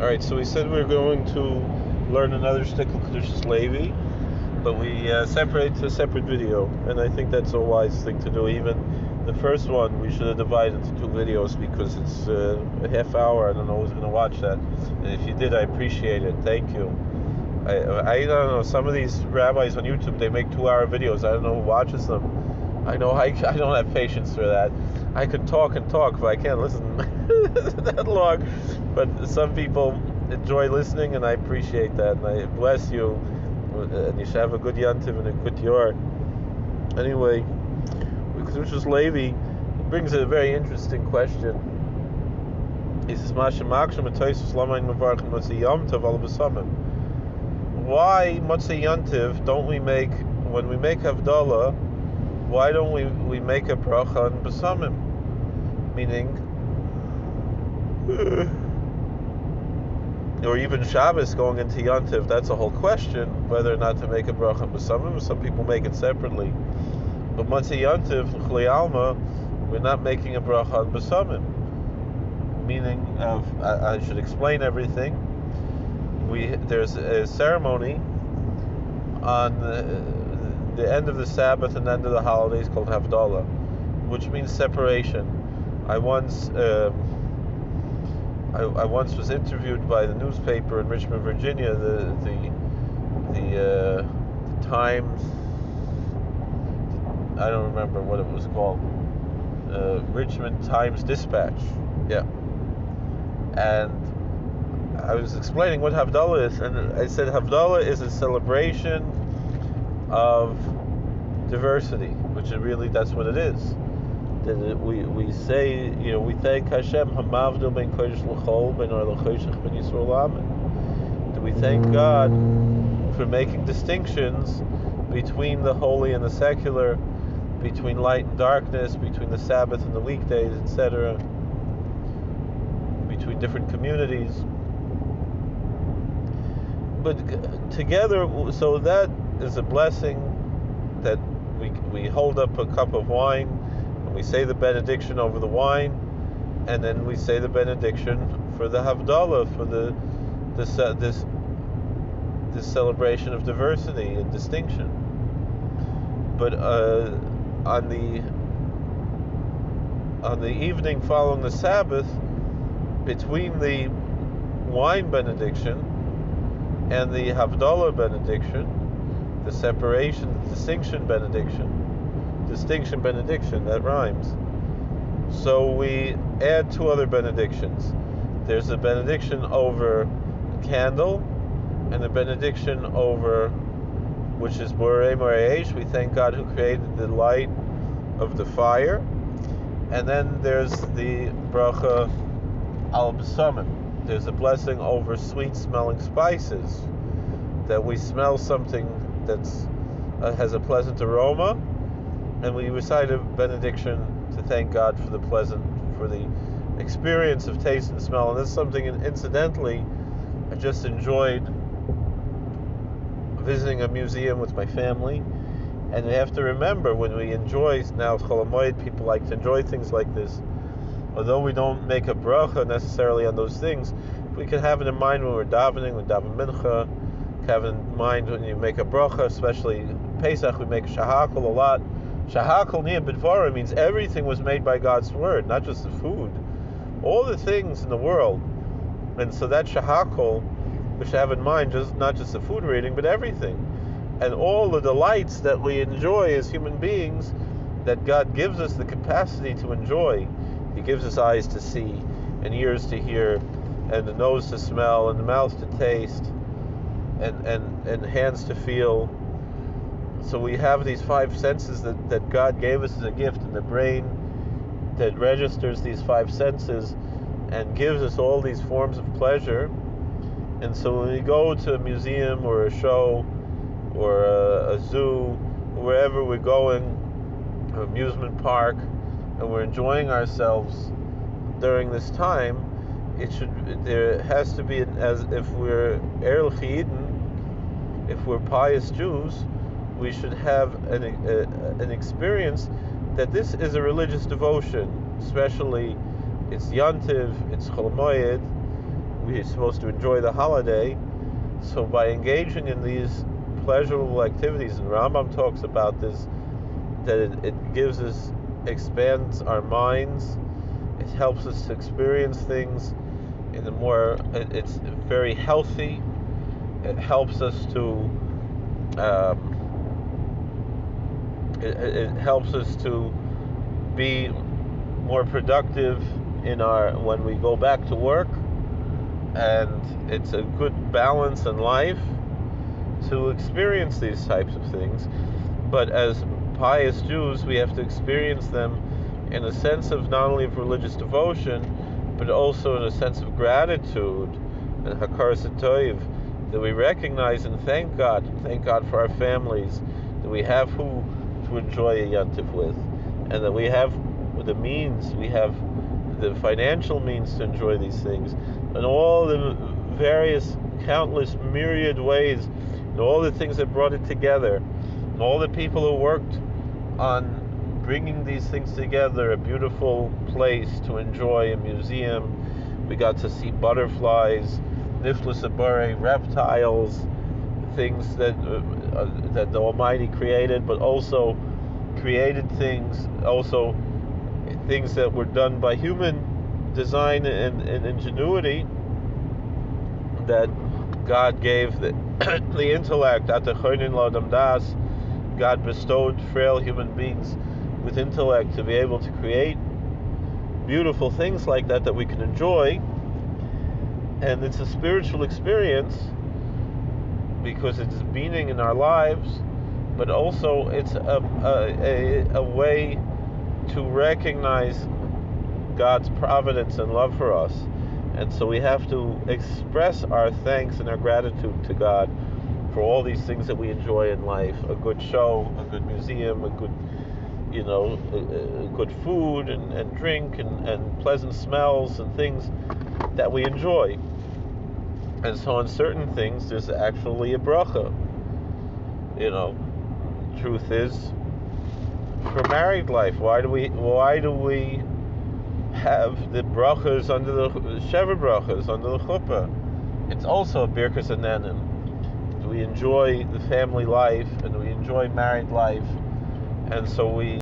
Alright, so we said we were going to learn another Shtickl Kedushas Levi, but we separate to a separate video, and I think that's a wise thing to do. Even the first one, we should have divided into two videos because it's a half hour. I don't know who's going to watch that. And if you did, I appreciate it. Thank you. I don't know, some of these rabbis on YouTube, they make 2-hour videos. I don't know who watches them. I know I don't have patience for that. I could talk and talk, but I can't listen that long. But some people enjoy listening, and I appreciate that. And I bless you, and you should have a good yantiv and a good yor. Anyway, Kedushas Levi brings a very interesting question. He says, why Motzei Yantiv don't we make, when we make Havdalah, why don't we make a bracha on Besamim? Meaning, or even Shabbos going into Yantiv, that's a whole question, whether or not to make a bracha on Besamim. Some people make it separately. But Motzei Yantiv, L'chlei Alma, we're not making a bracha on Besamim. Meaning, I should explain everything. There's a ceremony on the end of the Sabbath and end of the holidays called Havdalah, which means separation. I once was interviewed by the newspaper in Richmond, Virginia, the Times. I don't remember what it was called. Richmond Times Dispatch. Yeah. And I was explaining what Havdalah is, and I said Havdalah is a celebration of diversity, which is really, that's what it is. That we say, we thank Hashem, Hamavdil ben Kodesh l'chol ben or l'choshech ben Yisrael Amen. That we thank God for making distinctions between the holy and the secular, between light and darkness, between the Sabbath and the weekdays, etc., between different communities. But together, so that is a blessing that we hold up a cup of wine and we say the benediction over the wine, and then we say the benediction for the Havdalah, for this celebration of diversity and distinction. But on the evening following the Sabbath, between the wine benediction and the Havdalah benediction, the separation, the distinction benediction, that rhymes. So we add two other benedictions. There's a benediction over a candle, and a benediction over, which is Borei Moreish, we thank God who created the light of the fire. And then there's the bracha al Besamim. There's a blessing over sweet-smelling spices, that we smell something that's has a pleasant aroma, and we recite a benediction to thank God for the experience of taste and smell. And this is something, incidentally, I just enjoyed visiting a museum with my family, and we have to remember, when we enjoy, now Chol HaMoed, people like to enjoy things like this. Although we don't make a bracha necessarily on those things, we can have it in mind when we're davening, we daven mincha, have it in mind when you make a bracha, especially Pesach, we make shahakol a lot. Shahakol niyeh b'dvara means everything was made by God's word, not just the food, all the things in the world. And so that shahakol, we should have in mind not just the food we're eating, but everything. And all the delights that we enjoy as human beings, that God gives us the capacity to enjoy. He gives us eyes to see, and ears to hear, and the nose to smell, and the mouth to taste, and hands to feel. So we have these 5 senses that God gave us as a gift, and the brain that registers these 5 senses and gives us all these forms of pleasure. And so when we go to a museum or a show or a zoo, or wherever we're going, an amusement park, and we're enjoying ourselves during this time, there has to be, as if we're Erlich Yidden, if we're pious Jews, we should have an experience that this is a religious devotion, especially it's Yantiv, it's Chol HaMoed, we're supposed to enjoy the holiday. So by engaging in these pleasurable activities, and Rambam talks about this, that it gives us, expands our minds, it helps us to experience things in a more, it's very healthy, it helps us to, it helps us to be more productive in our, when we go back to work, and it's a good balance in life to experience these types of things. But as pious Jews, we have to experience them in a sense of not only of religious devotion, but also in a sense of gratitude and hakaras toiv, that we recognize and thank God for our families, that we have who to enjoy a yontif with, and that we have the means, we have the financial means to enjoy these things, and all the various, countless, myriad ways, and all the things that brought it together, and all the people who worked on bringing these things together, a beautiful place to enjoy, a museum. We got to see butterflies, niflas abare, reptiles, things that that the Almighty created, but also created things, also things that were done by human design and ingenuity, that God gave the intellect, God bestowed frail human beings with intellect to be able to create beautiful things like that we can enjoy. And it's a spiritual experience because it's meaning in our lives, but also it's a way to recognize God's providence and love for us. And so we have to express our thanks and our gratitude to God for all these things that we enjoy in life: a good show, a good museum, a good, good food and drink and pleasant smells and things that we enjoy. And so on certain things, there's actually a bracha. Truth is, for married life, why do we have the brachas under the Sheva brachas under the chuppah? It's also a birkas hanehenin. We enjoy the family life and we enjoy married life, and so we